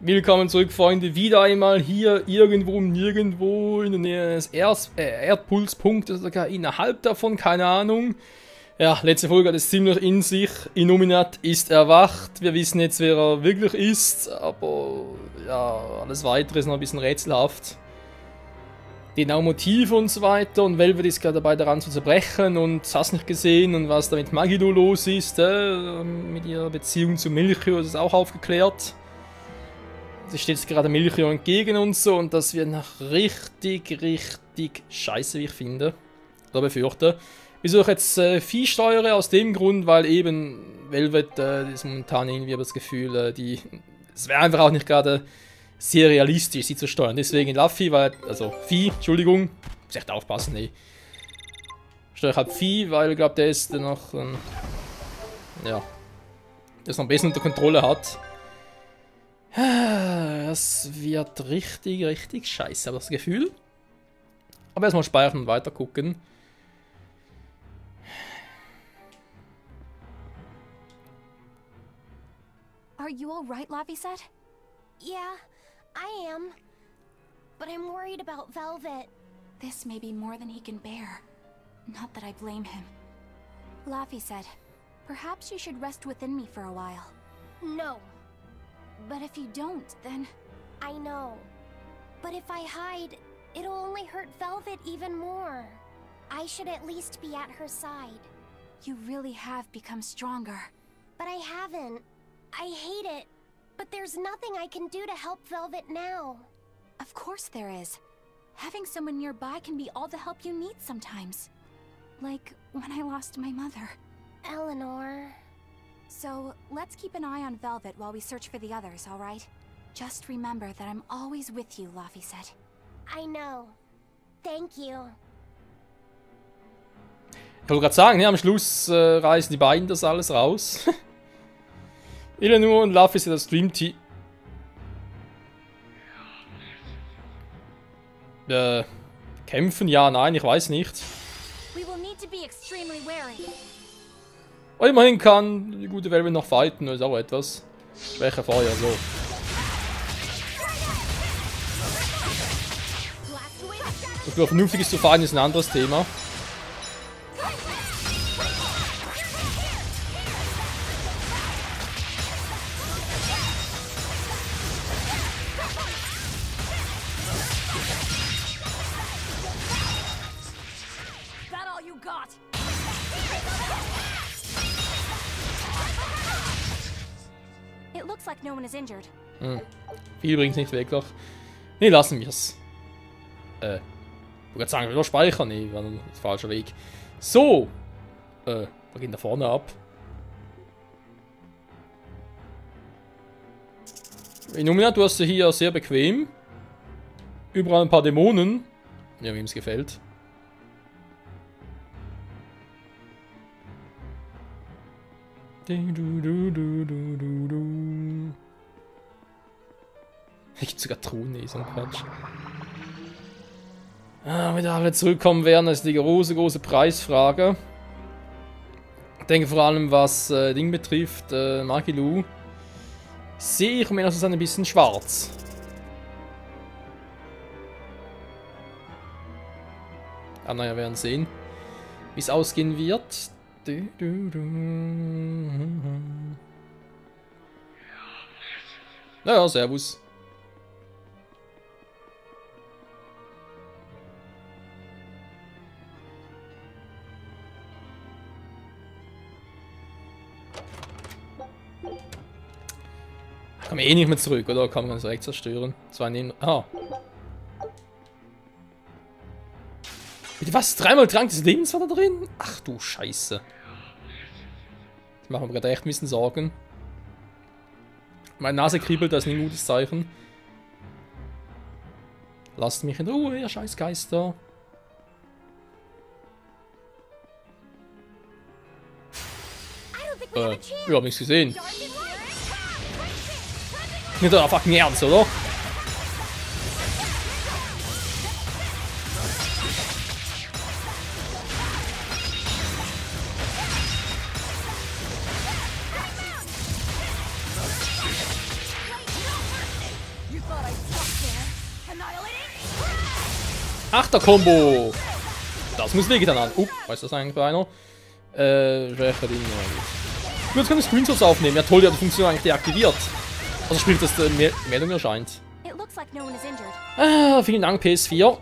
Willkommen zurück, Freunde. Wieder einmal hier irgendwo nirgendwo in der Nähe des Erdpulspunktes, sogar innerhalb davon, keine Ahnung. Ja, letzte Folge hat es ziemlich in sich. Illuminat ist erwacht. Wir wissen jetzt, wer er wirklich ist, aber ja, alles weitere ist noch ein bisschen rätselhaft. Genau Motive und so weiter, und Velvet ist gerade dabei, daran zu zerbrechen und hast nicht gesehen, und was da mit Magido los ist, mit ihrer Beziehung zu Melchior ist auch aufgeklärt. Es steht jetzt gerade Melchior entgegen und so, und das wird nach richtig scheiße, wie ich finde. Oder befürchte. Wieso ich jetzt Vieh steuere? Aus dem Grund, weil eben Velvet ist momentan irgendwie das Gefühl, es wäre einfach auch nicht gerade sehr realistisch, sie zu steuern. Deswegen Luffy, also Vieh, Entschuldigung, muss echt aufpassen, ey. Steuere ich halt Vieh, weil ich glaube, der ist noch, ja, das noch ein bisschen unter Kontrolle hat. Das wird richtig scheiße, habe ich das Gefühl. Aber erstmal speichern und weiter gucken. Are you all right, Laphicet? Yeah, I am. But I'm worried about Velvet. This may be more than he can bear. Not that I blame him. Laphicet, perhaps you should rest within me for a while. No. But if you don't, then... I know. But if I hide, it'll only hurt Velvet even more. I should at least be at her side. You really have become stronger. But I haven't. I hate it. But there's nothing I can do to help Velvet now. Of course there is. Having someone nearby can be all the help you need sometimes. Like when I lost my mother. Eleanor... So, let's keep an eye on Velvet while we search for the others, alright? Just remember that I'm always with you, Laphicet. I know. Thank you. Ich wollte gerade sagen, ja, am Schluss reißen die beiden das alles raus. Eleanor und Laphicet das Dream Team. Kämpfen? Ja, nein, ich weiß nicht. We will need to be extremely wary. Aber immerhin kann die gute Velvet noch fighten, das ist auch etwas. Schwächer Feuer, so. Ob es vernünftig ist zu fahren, ist ein anderes Thema. No one is injured. Viel bringt nicht wirklich. Ne, lassen wir es. Ich wollte gerade sagen, wieder speichern. Ne, war ein falscher Weg. So. Wir gehen da vorne ab. Illuminat, du hast ja hier sehr bequem. Überall ein paar Dämonen. Ja, wem es gefällt. Hier gibt sogar Truhen, nee, so ein Quatsch. Wenn alle zurückkommen werden, ist die große Preisfrage. Ich denke vor allem, was Ding betrifft, Magilu, sehe ich mindestens ein bisschen schwarz. Ah, naja, wir werden sehen, wie es ausgehen wird. Naja, servus. Kann man eh nicht mehr zurück, oder? Kann man das direkt zerstören? Zwar nehmen. Ah. Bitte was? 3-mal Trank des Lebens war da drin? Ach du Scheiße. Das machen wir gerade echt ein bisschen Sorgen. Meine Nase kribbelt, das ist ein gutes Zeichen. Lasst mich in Ruhe, ihr Scheißgeister. Ich hab nichts gesehen. Nicht euer fucking Ernst, oder? Achter-Kombo! Das muss wehgetan haben. Was ist das eigentlich für einer? Welcher Ding? Ich würde keine Screenshots aufnehmen. Ja toll, die hat die Funktion eigentlich deaktiviert. Also sprich, dass die Meldung erscheint. Ah, vielen Dank, PS4.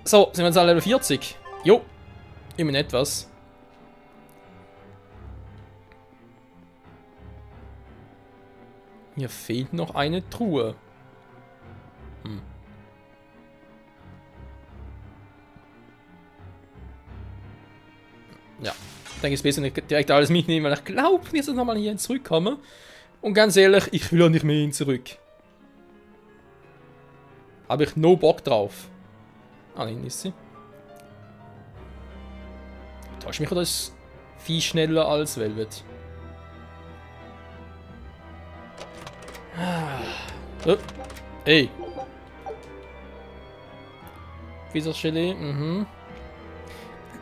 So, sind wir jetzt alle Level 40? Jo. Immerhin etwas. Hier fehlt noch eine Truhe. Ja, ich denke, es ist besser nicht direkt alles mitnehmen, weil ich glaube, wir sind nochmal hier zurückkommen. Und ganz ehrlich, ich will auch nicht mehr hin zurück. Habe ich no Bock drauf. Ah, nein, ist sie. Täuscht mich oder ist viel schneller als Velvet? Oh. Ey. Gelee.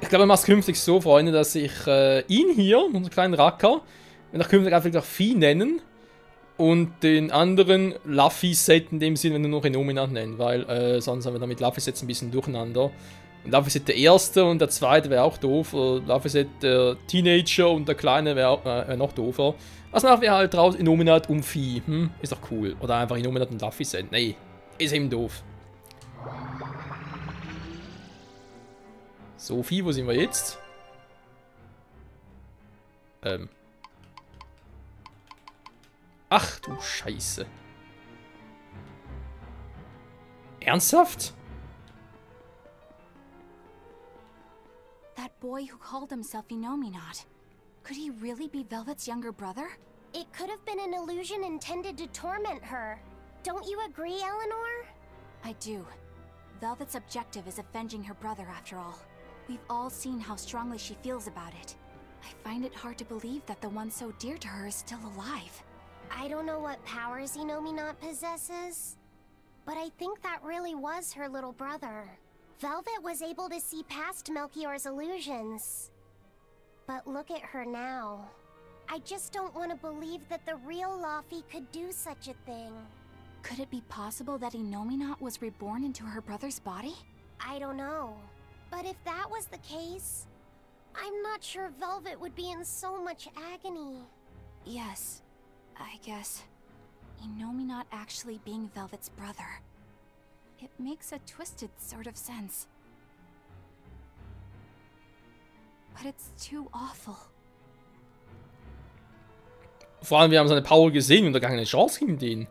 Ich glaube, ich mache es künftig so, Freunde, dass ich ihn hier, unseren kleinen Racker, wenn ich künftig einfach Vieh nennen und den anderen Luffy-Set in dem Sinne, wenn wir noch Inominat nennen, weil sonst haben wir damit Luffy-Sets ein bisschen durcheinander. Und Luffy-Set der erste und der zweite wäre auch doof. Luffy-Set der Teenager und der kleine wäre noch doofer. Was machen wir halt draus? Inominat um Vieh. Ist doch cool. Oder einfach Inominat und Luffy-Set. Nee, ist eben doof. Sophie, wo sind wir jetzt? Ach du Scheiße. Ernsthaft? That boy who called himself Inominat. Could he really be Velvet's younger brother? It could have been an illusion intended to torment her. Don't you agree, Eleanor? I do. Velvet's objective is avenging her brother after all. We've all seen how strongly she feels about it. I find it hard to believe that the one so dear to her is still alive. I don't know what powers Inominat possesses, but I think that really was her little brother. Velvet was able to see past Melchior's illusions. But look at her now. I just don't want to believe that the real Laufey could do such a thing. Could it be possible that Inominat was reborn into her brother's body? I don't know. But if that was the case, I'm not sure Velvet would be in so much agony. Yes, I guess. Inominat actually being Velvet's brother. It makes a twisted sort of sense. But it's too awful. Vor allem, wir haben seine Power gesehen und da gar keine Chance gegen den.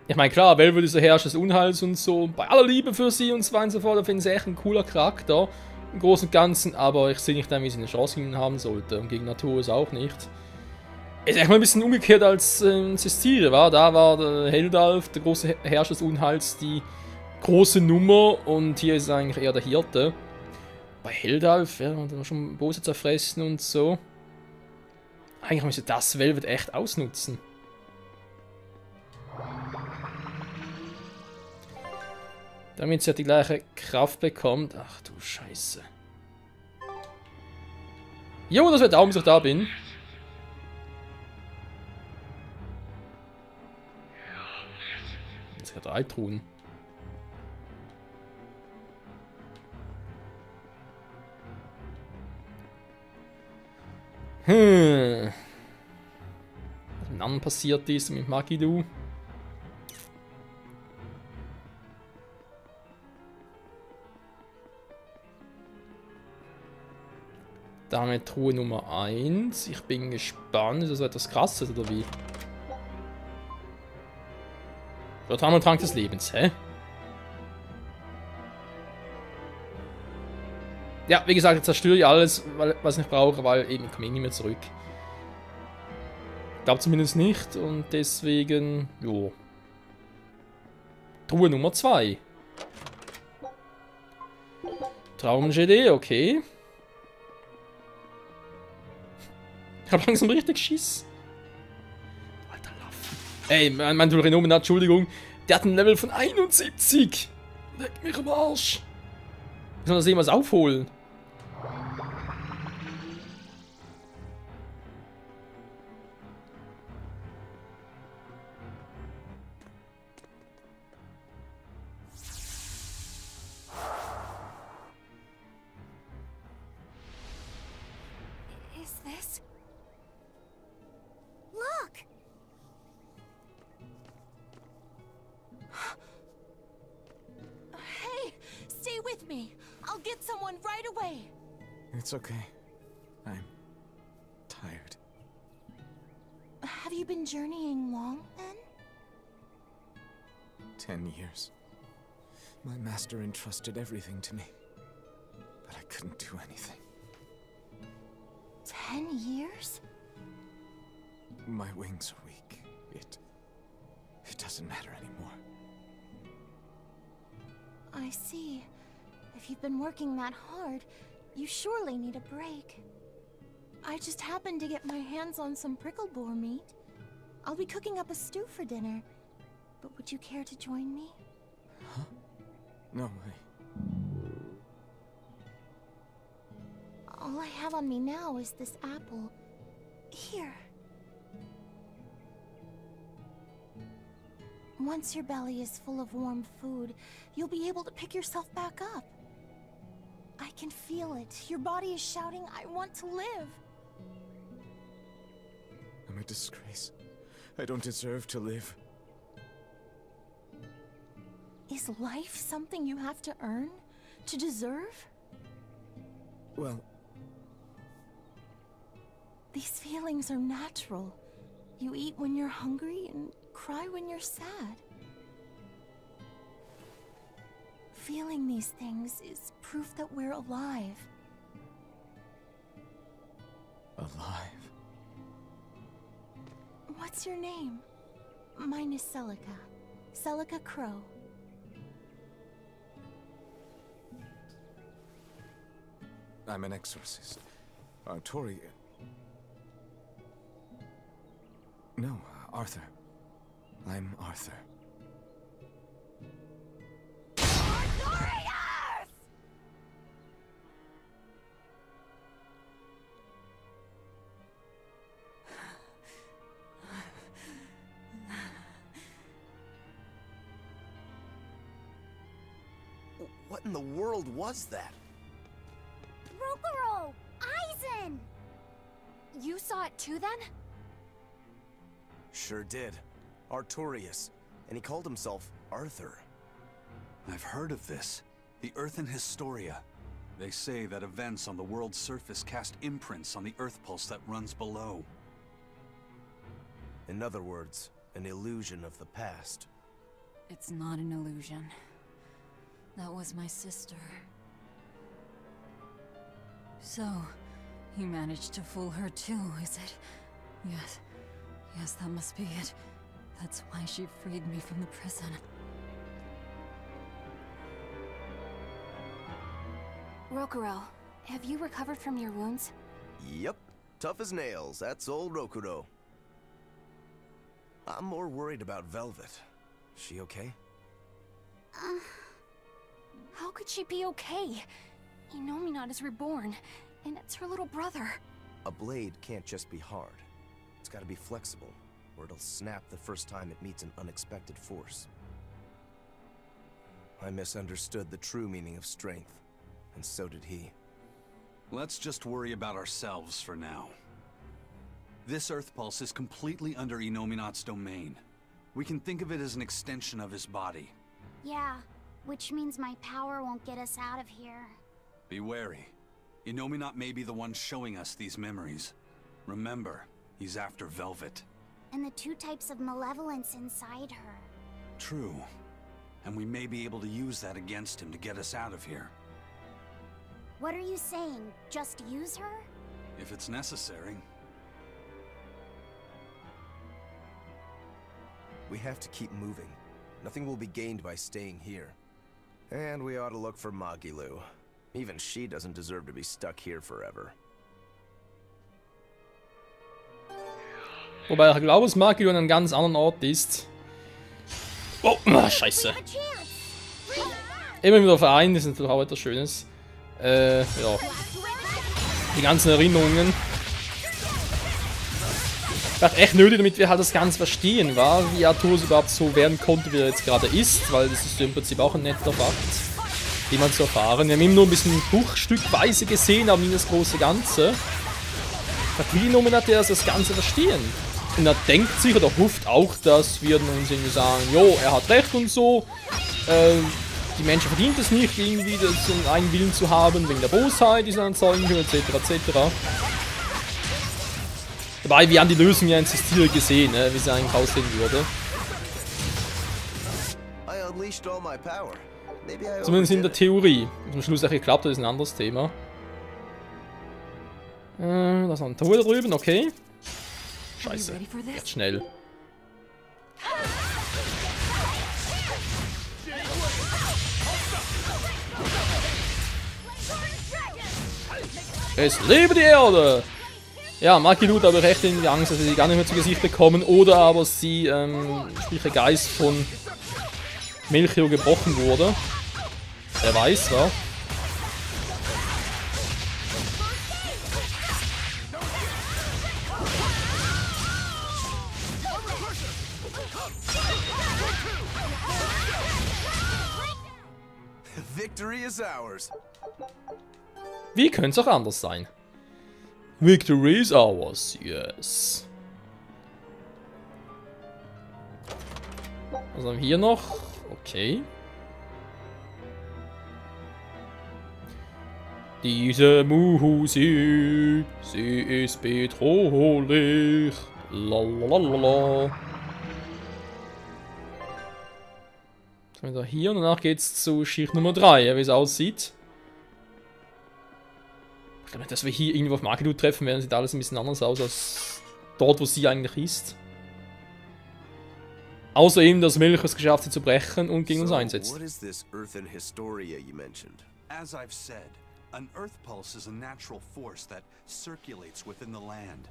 Ich meine, klar, Velvet ist der Herrscher des Unheils und so. Bei aller Liebe für sie und so weiter und so fort. Ich finde sie echt ein cooler Charakter. Im Großen und Ganzen. Aber ich sehe nicht, wie sie eine Chance gegen ihn haben sollte. Und gegen Natur ist auch nicht. Ist echt mal ein bisschen umgekehrt als Cestire, war. Da war der Heldalf, der große Herrscher des Unheils, die große Nummer. Und hier ist eigentlich eher der Hirte. Bei Heldalf, ja, da war schon böse zerfressen und so. Eigentlich müsste das Velvet echt ausnutzen. Damit sie die gleiche Kraft bekommt. Ach du Scheiße. Jo, das wird Daumen, bis ich da bin. Jetzt hat er 3 Truhen. Was mit anderen passiert ist mit Magidu. Da haben wir Truhe Nummer 1. Ich bin gespannt. Ist das etwas Krasses oder wie? Dort haben wir einen Trank des Lebens, hä? Ja, wie gesagt, jetzt zerstöre ich alles, was ich nicht brauche, weil eben ich komme nicht mehr zurück. Ich glaube zumindest nicht und deswegen, jo. Truhe Nummer 2. Traum-GD, okay. Ich hab langsam richtig Schiss. Alter Laffen. Ey, mein Inominat, Entschuldigung. Der hat ein Level von 71. Leck mich am Arsch. Ich soll das jemals aufholen. this? Look! Hey, stay with me. I'll get someone right away. It's okay. I'm tired. Have you been journeying long, then? 10 years. My master entrusted everything to me, but I couldn't do anything. 10 years? My wings are weak. It doesn't matter anymore. I see. If you've been working that hard, you surely need a break. I just happened to get my hands on some prickle boar meat. I'll be cooking up a stew for dinner. But would you care to join me? Huh? No, All I have on me now is this apple. Here. Once your belly is full of warm food, you'll be able to pick yourself back up. I can feel it. Your body is shouting, I want to live. I'm a disgrace. I don't deserve to live. Is life something you have to earn? To deserve? Well, these feelings are natural. You eat when you're hungry and cry when you're sad. Feeling these things is proof that we're alive. alive. What's your name? Mine is Celica. Celica Crow. I'm an exorcist. Tori... No, Arthur. I'm Arthur. What in the world was that? Rokurou! Aizen! You saw it too, then? Sure did. Artorias. And he called himself Arthur. I've heard of this. The Earthen Historia. They say that events on the world's surface cast imprints on the Earth Pulse that runs below. In other words, an illusion of the past. It's not an illusion. That was my sister. So, you managed to fool her too, is it? Yes, that must be it. That's why she freed me from the prison. Rokurou, have you recovered from your wounds? Yep. Tough as nails. That's old Rokurou. I'm more worried about Velvet. She okay? How could she be okay? Inominat is reborn, and it's her little brother. A blade can't just be hard. It's gotta be flexible, or it'll snap the first time it meets an unexpected force. I misunderstood the true meaning of strength, and so did he. Let's just worry about ourselves for now. This Earth Pulse is completely under Inominat's domain. We can think of it as an extension of his body. Yeah, which means my power won't get us out of here. Be wary. Inominat may be the one showing us these memories. Remember, he's after Velvet. And the two types of malevolence inside her. True. And we may be able to use that against him to get us out of here. What are you saying? Just use her? If it's necessary. We have to keep moving. Nothing will be gained by staying here. And we ought to look for Magilu. Even she doesn't deserve to be stuck here forever. Wobei ich glaube, dass Magilu an einem ganz anderen Ort ist. Oh, scheiße. Immer wieder vereint, das ist natürlich auch etwas Schönes. Ja. Die ganzen Erinnerungen. War echt nötig, damit wir halt das Ganze verstehen, wie Artorias überhaupt so werden konnte, wie er jetzt gerade ist, weil das ist ja im Prinzip auch ein netter Fakt, den man zu erfahren. Wir haben immer nur ein bisschen bruchstückweise gesehen, aber nie das große Ganze. Das will Illuminati also das Ganze verstehen. Und er denkt sich oder hofft auch, dass wir uns irgendwie sagen, jo, er hat recht und so. Die Menschen verdient es nicht, irgendwie einen eigenen Willen zu haben, wegen der Bosheit, die sie erzeugen können, etc. etc. Dabei, wir haben die Lösung ja existiert gesehen, ne, wie sie eigentlich aussehen würde. Zumindest in der Theorie. Was am Schluss auch geklappt hat, ist ein anderes Thema. Da ist noch ein Tor da drüben, okay. Scheiße, jetzt schnell. Es lebe die Erde! Ja, Maki hat aber recht irgendwie Angst, dass sie gar nicht mehr zu Gesicht bekommen. Oder aber sie, sprich der Geist von Melchior gebrochen wurde. Wer weiß, wa? Victory is ours. Wie könnte es auch anders sein? Victory is ours, yes. Was haben wir hier noch? Okay. Diese Musik, sie ist bedrohlich. Lalalala. Was haben wir da hier? Und danach geht's zu Schicht Nummer 3, wie es aussieht. Ich glaube nicht, dass wir hier irgendwo auf Maki treffen werden. Sieht alles ein bisschen anders aus als dort, wo sie eigentlich ist. Außer eben, dass Melchior es geschafft hat zu brechen und gegen uns einsetzt. What is this Earthen Historia you mentioned? As I've said, an earth pulse is a natural force that circulates within the land.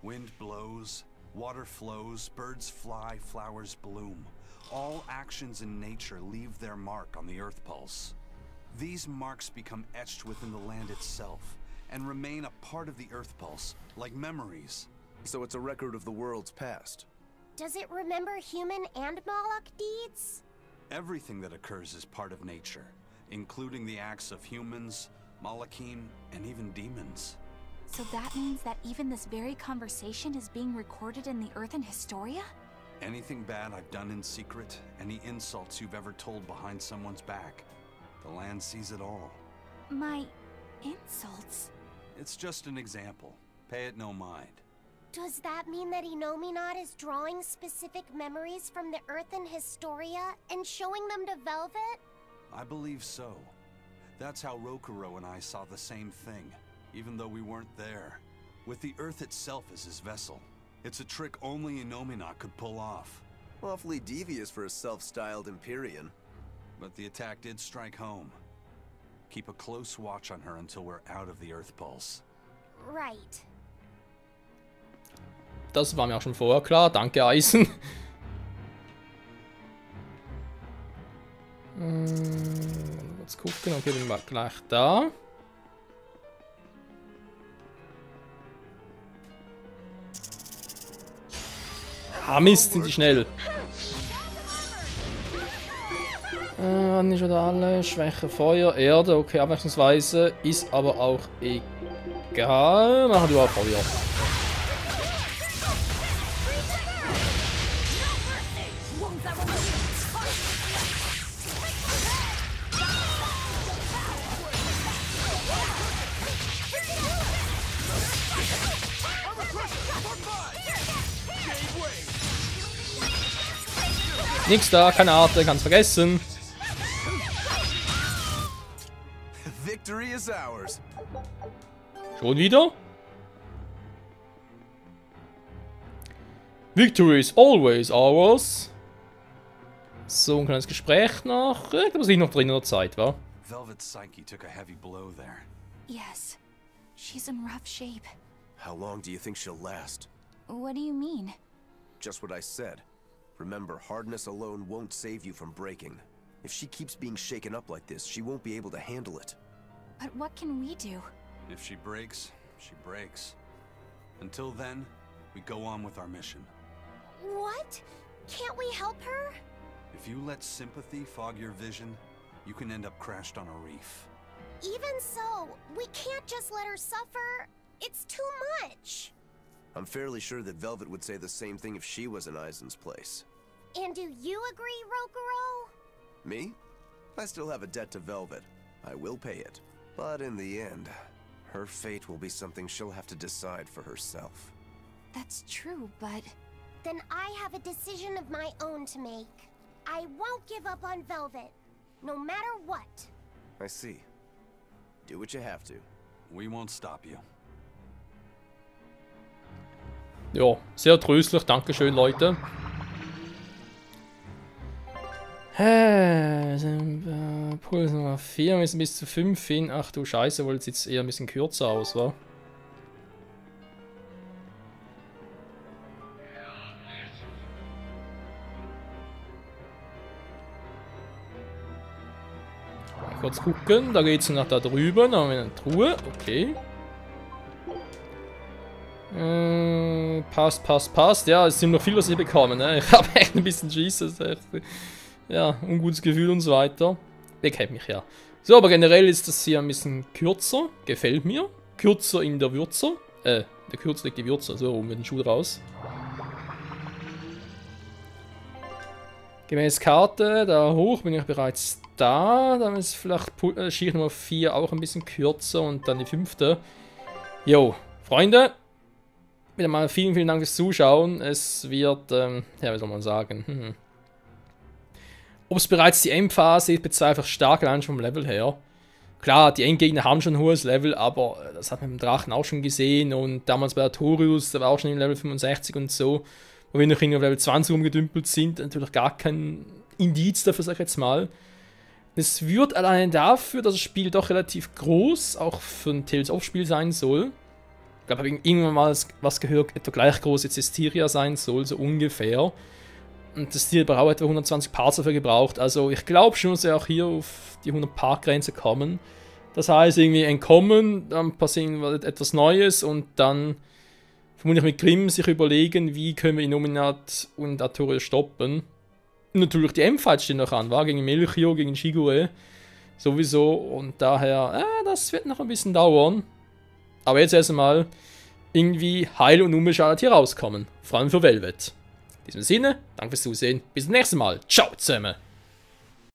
Wind blows, water flows, birds fly, flowers bloom. All actions in nature leave their mark on the earth pulse. These marks become etched within the land itself and remain a part of the earth pulse, like memories. So it's a record of the world's past. Does it remember human and Moloch deeds? Everything that occurs is part of nature, including the acts of humans, Malachim, and even demons. So that means that even this very conversation is being recorded in the Earthen Historia? Anything bad I've done in secret, any insults you've ever told behind someone's back, the land sees it all. My insults? It's just an example. Pay it no mind. Does that mean that Innominat is drawing specific memories from the Earthen Historia and showing them to Velvet? I believe so. That's how Rokuro and I saw the same thing, even though we weren't there. With the Earth itself as his vessel. It's a trick only Innominat could pull off. Awfully devious for a self-styled Empyrean. But the attack did strike home. Keep a close watch on her until we're out of the Earth Pulse. Right. Das war mir auch schon vorher klar. Danke, Eisen. Jetzt gucken. Okay, dann war gleich da. Ah, Mist, sind die schnell. Nicht oder alle. Schwäche Feuer, Erde. Okay, abwechslungsweise. Ist aber auch egal. Machen wir auch Feuer. Nix da, keine Arte, kann's vergessen. Victory is ours. Schon wieder? Victory is always ours. So, ein kleines Gespräch noch. Ich glaube, es liegt noch drin in der Zeit, wa? Velvet's psyche took a heavy blow there. Yes. She's in rough shape. How long do you think she'll last? What do you mean? Just what I said. Remember, hardness alone won't save you from breaking. If she keeps being shaken up like this, she won't be able to handle it. But what can we do? If she breaks, she breaks. Until then, we go on with our mission. What? Can't we help her? If you let sympathy fog your vision, you can end up crashed on a reef. Even so, we can't just let her suffer. It's too much. I'm fairly sure that Velvet would say the same thing if she was in Aizen's place. And do you agree, Rokuro? Me? I still have a debt to Velvet. I will pay it. But in the end, her fate will be something she'll have to decide for herself. That's true, but... Then I have a decision of my own to make. I won't give up on Velvet, no matter what. I see. Do what you have to. We won't stop you. Ja, sehr tröstlich. Dankeschön, Leute. Puls Nummer 4 müssen bis zu 5 hin. Ach du Scheiße, wohl sieht es eher ein bisschen kürzer aus, wa? Kurz gucken, da geht es nach da drüben, da haben wir eine Truhe, okay. Passt. Ja, es sind noch viel, was ich bekomme, ne? Ich habe echt ein bisschen Schiss, das ist echt, ja, ungutes Gefühl und so weiter. Der kennt mich ja. So, aber generell ist das hier ein bisschen kürzer, gefällt mir. Kürzer in der Würze. Der Kürzer liegt die Würze, so rum mit dem Schuh raus. Gemäß Karte, da hoch bin ich bereits da. Dann ist vielleicht Schicht Nummer 4 auch ein bisschen kürzer und dann die 5. Jo, Freunde. Wieder mal vielen Dank fürs Zuschauen. Es wird, ja, wie soll man sagen, Ob es bereits die Endphase ist, bezweifle ich stark allein schon vom Level her. Klar, die Endgegner haben schon ein hohes Level, aber das hat man mit dem Drachen auch schon gesehen. Und damals bei Artorius, da war auch schon im Level 65 und so. Wo wir noch irgendwie auf Level 20 rumgedümpelt sind, natürlich gar kein Indiz dafür, sag ich jetzt mal. Es wird allein dafür, dass das Spiel doch relativ groß, auch für ein Tales-of-Spiel sein soll. Ich glaube, ich habe irgendwann mal was gehört, etwa gleich groß jetzt Estiria sein soll, so ungefähr. Und das Tier braucht etwa 120 Parts dafür gebraucht. Also ich glaube schon, dass wir auch hier auf die 100-Part-Grenze kommen. Das heißt, irgendwie entkommen, dann passiert etwas Neues und dann vermutlich mit Grimm sich überlegen, wie können wir Innominat und Artorius stoppen. Und natürlich die M-Fights stehen noch an, war gegen Melchior, gegen Shigure. Sowieso. Und daher, das wird noch ein bisschen dauern. Aber jetzt erstmal irgendwie heil und unbeschadet hier rauskommen. Vor allem für Velvet. In diesem Sinne, danke fürs Zusehen. Bis zum nächsten Mal. Ciao zusammen.